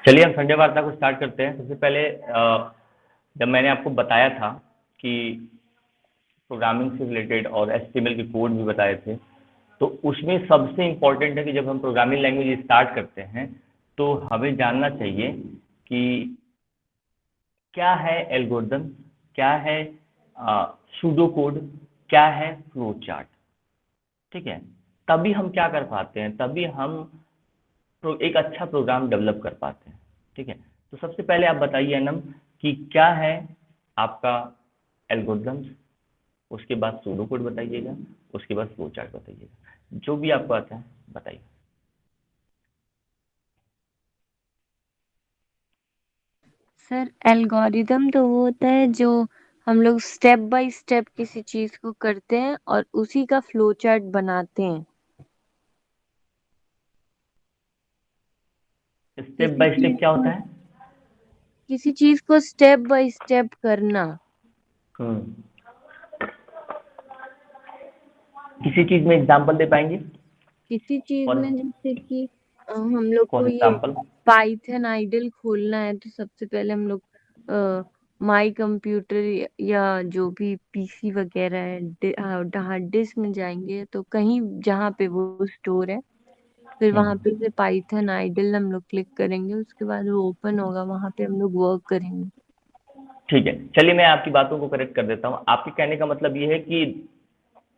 चलिए हम संजय वार्ता को स्टार्ट करते हैं। सबसे पहले जब मैंने आपको बताया था कि प्रोग्रामिंग से रिलेटेड और एचटीएमएल के कोड भी बताए थे, तो उसमें सबसे इम्पोर्टेंट है कि जब हम प्रोग्रामिंग लैंग्वेज स्टार्ट करते हैं तो हमें जानना चाहिए कि क्या है एल्गोरिदम, क्या है सूडो कोड, क्या है फ्लो चार्ट। ठीक है, तभी हम क्या कर पाते हैं, तभी हम एक अच्छा प्रोग्राम डेवलप कर पाते हैं। ठीक है, तो सबसे पहले आप बताइए अनम कि क्या है आपका एल्गोरिदम्स, उसके बाद सूडो कोड बताइएगा, उसके बाद फ्लो चार्ट बताइएगा, जो भी आपको आता है बताइए। सर, एल्गोरिदम तो वो होता है जो हम लोग स्टेप बाय स्टेप किसी चीज को करते हैं और उसी का फ्लो चार्ट बनाते हैं। स्टेप किसी बाय चीज स्टेप क्या को होता है? किसी चीज को स्टेप बाय स्टेप करना। हम्म, किसी चीज में एग्जांपल दे पाएंगे? किसी चीज और में जैसे कि हम लोग कौन को ये एग्जांपल? पाइथन आइडल खोलना है तो सबसे पहले हम लोग माई कंप्यूटर या जो भी पीसी वगैरह है हार्ड डिस्क में जाएंगे तो कहीं जहाँ पे वो स्टोर है, फिर वहां पे से पाइथन आइडल हम लोग क्लिक करेंगे, उसके बाद वो ओपन होगा, वहां पे हम लोग वर्क करेंगे। ठीक है, चलिए मैं आपकी बातों को करेक्ट कर देता हूँ। आपके कहने का मतलब ये है कि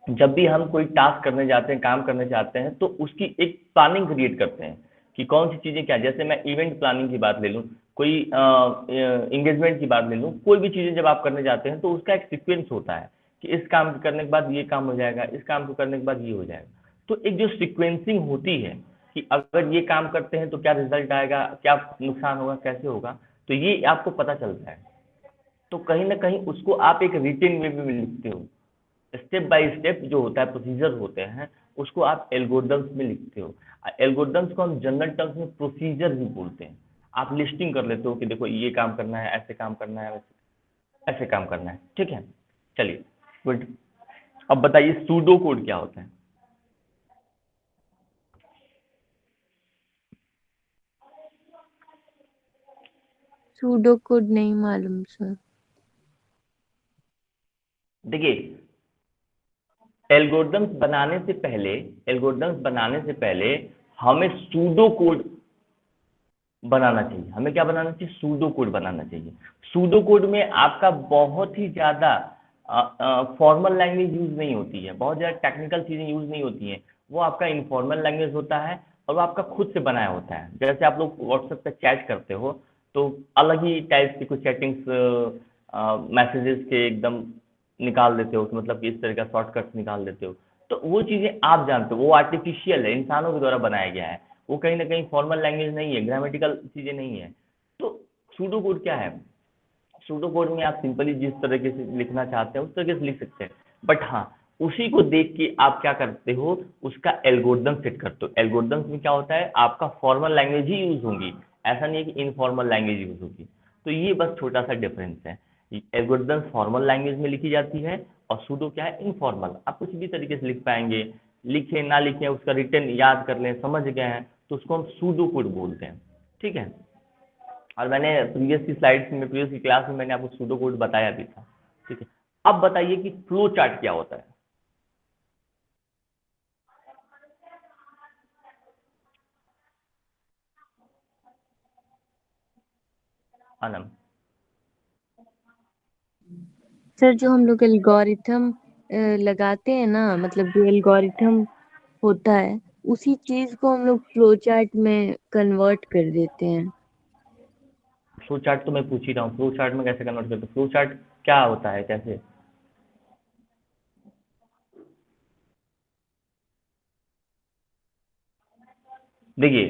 जब भी हम कोई टास्क करने जाते हैं, काम करने जाते हैं, तो उसकी एक प्लानिंग क्रिएट करते हैं कि कौन सी चीज़ें क्या। जैसे मैं इवेंट प्लानिंग की बात ले लूँ, कोई इंगेजमेंट की बात ले लूँ, कोई भी चीज़ें जब आप करने जाते हैं तो उसका एक सीक्वेंस होता है कि इस काम करने के बाद ये काम हो जाएगा, इस काम को करने के बाद ये हो जाएगा। तो एक जो सीक्वेंसिंग होती है कि अगर ये काम करते हैं तो क्या रिजल्ट आएगा, क्या नुकसान होगा, कैसे होगा, तो ये आपको पता चलता है। तो कहीं ना कहीं उसको आप एक रिटेन वे में लिखते हो। स्टेप बाय स्टेप जो होता है, प्रोसीजर होते हैं, उसको आप एल्गोरिदम्स में लिखते हो। एल्गोरिदम्स को हम जनरल टर्म्स में प्रोसीजर भी बोलते हैं। आप लिस्टिंग कर लेते हो कि देखो ये काम करना है, ऐसे काम करना है, ऐसे काम करना है। ठीक है, चलिए गुड। अब बताइए सूडो कोड क्या होता है? सूडो कोड नहीं मालूम सर। देखिए, एल्गोरिदम्स बनाने से पहले हमें सूडो कोड बनाना चाहिए। हमें क्या बनाना चाहिए? सूडो कोड बनाना चाहिए। सूडो कोड में आपका बहुत ही ज़्यादा फॉर्मल लैंग्वेज यूज़ नहीं होती है, बहुत ज़्यादा टेक्निकल चीज़ें यूज़ नहीं होती हैं। वो आपका इनफॉर्मल लैंग्वेज होता है और वो आपका खुद से बनाया होता है। जैसे आप लोग व्हाट्सएप पे चैट करते हो तो अलग ही टाइप की कुछ सेटिंग्स, मैसेजेस के एकदम निकाल देते हो कि मतलब कि इस तरह का शॉर्टकट्स निकाल देते हो। तो वो चीज़ें आप जानते हो, वो आर्टिफिशियल है, इंसानों के द्वारा बनाया गया है। वो कहीं ना कहीं फॉर्मल लैंग्वेज नहीं है, ग्रामेटिकल चीज़ें नहीं है। तो सूडो कोड क्या है? सूडो कोड में आप सिंपली जिस तरीके से लिखना चाहते हैं उस तरीके से लिख सकते हैं। बट हाँ, उसी को देख के आप क्या करते हो, उसका एल्गोरिदम सेट करते हो। एल्गोरिदम्स में क्या होता है, आपका फॉर्मल लैंग्वेज ही यूज होगी, ऐसा नहीं है कि इनफॉर्मल लैंग्वेज यूज होगी। तो ये बस छोटा सा डिफरेंस है। एल्गोरिदम्स फॉर्मल लैंग्वेज में लिखी जाती है और सूडो क्या है, इनफॉर्मल। आप कुछ भी तरीके से लिख पाएंगे, लिखे ना लिखे, उसका रिटर्न याद कर लें, समझ गए हैं, तो उसको हम सूडो कोड बोलते हैं। ठीक है, और मैंने प्रीवियस की क्लास में मैंने आपको सूडो कोड बताया भी था। ठीक है, अब बताइए कि फ्लो चार्ट क्या होता है? अनम। सर, जो हम लोग एल्गोरिथम लगाते हैं ना, मतलब जो एल्गोरिथम होता है उसी चीज को हम लोग फ्लो चार्ट में कन्वर्ट कर देते हैं। फ्लो चार्ट तो मैं पूछ ही रहा हूँ, फ्लो चार्ट में कैसे कन्वर्ट करते? फ्लो चार्ट क्या होता है, कैसे? देखिए,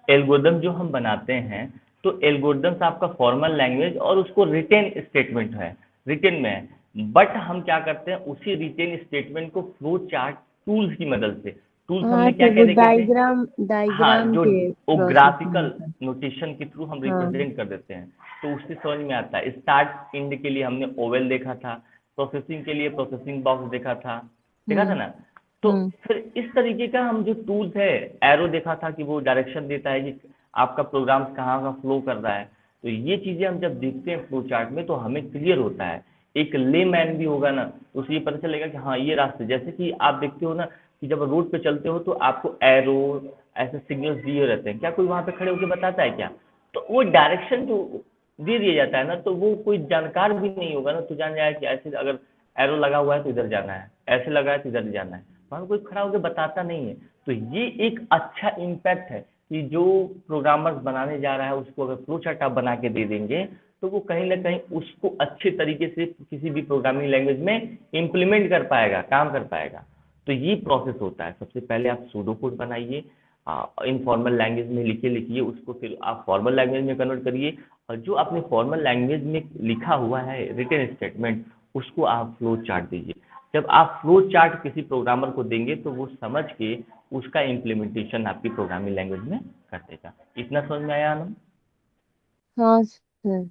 एल्गोरिदम जो हम बनाते हैं, तो एल्गोरिदम्स आपका फॉर्मल लैंग्वेज और उसको रिटेन स्टेटमेंट है, रिटेन में है। बट हम क्या करते हैं, उसी रिटेन स्टेटमेंट को फ्लो चार्ट टूल्स की मदद से, टूल्स हाँ हमने क्या सर, क्या वो देखे थे? डायग्राम हाँ, डायग्राम जो के वो प्रोसेसिंग ग्राफिकल होता है। नोटेशन के थ्रू हम हाँ। रिप्रेजेंट कर देते हैं, तो उससे समझ में आता है। स्टार्ट एंड के लिए हमने ओवेल देखा था, प्रोसेसिंग के लिए प्रोसेसिंग बॉक्स देखा था, देखा था हम्म। ना? तो हम्म। फिर इस तरीके का हम जो टूल्स है, एरो देखा था कि वो डायरेक्शन देता है कि आपका प्रोग्राम कहाँ का फ्लो कर रहा है। तो ये चीज़ें हम जब देखते हैं फ्लो चार्ट में तो हमें क्लियर होता है। एक लेमैन भी होगा ना तो उसे ये पता चलेगा कि हाँ ये रास्ते, जैसे कि आप देखते हो ना कि जब रोड पे चलते हो तो आपको एरो ऐसे सिग्नल्स दिए रहते हैं, क्या कोई वहाँ पे खड़े होकर बताता है क्या? तो वो डायरेक्शन जो दे दिया जाता है ना, तो वो कोई जानकार भी नहीं होगा ना तो जान जाएगा कि ऐसे अगर एरो लगा हुआ है तो इधर जाना है, ऐसे लगा है तो इधर जाना है, वहाँ कोई खड़ा होकर बताता नहीं है। तो ये एक अच्छा इम्पैक्ट है कि जो प्रोग्रामर्स बनाने जा रहा है उसको अगर फ्लो चार्ट आप बना के दे देंगे तो वो कहीं ना कहीं उसको अच्छे तरीके से किसी भी प्रोग्रामिंग लैंग्वेज में इम्प्लीमेंट कर पाएगा, काम कर पाएगा। तो ये प्रोसेस होता है, सबसे पहले आप सूडो कोड बनाइए, इनफॉर्मल लैंग्वेज में लिखिए, उसको फिर आप फॉर्मल लैंग्वेज में कन्वर्ट करिए, और जो आपने फॉर्मल लैंग्वेज में लिखा हुआ है रिटन स्टेटमेंट उसको आप फ्लो चार्ट दीजिए। जब आप फ्लो चार्ट किसी प्रोग्रामर को देंगे तो वो समझ के उसका इम्प्लीमेंटेशन आपकी प्रोग्रामिंग लैंग्वेज में कर देगा। इतना समझ में आया आनंद? हाँ सर।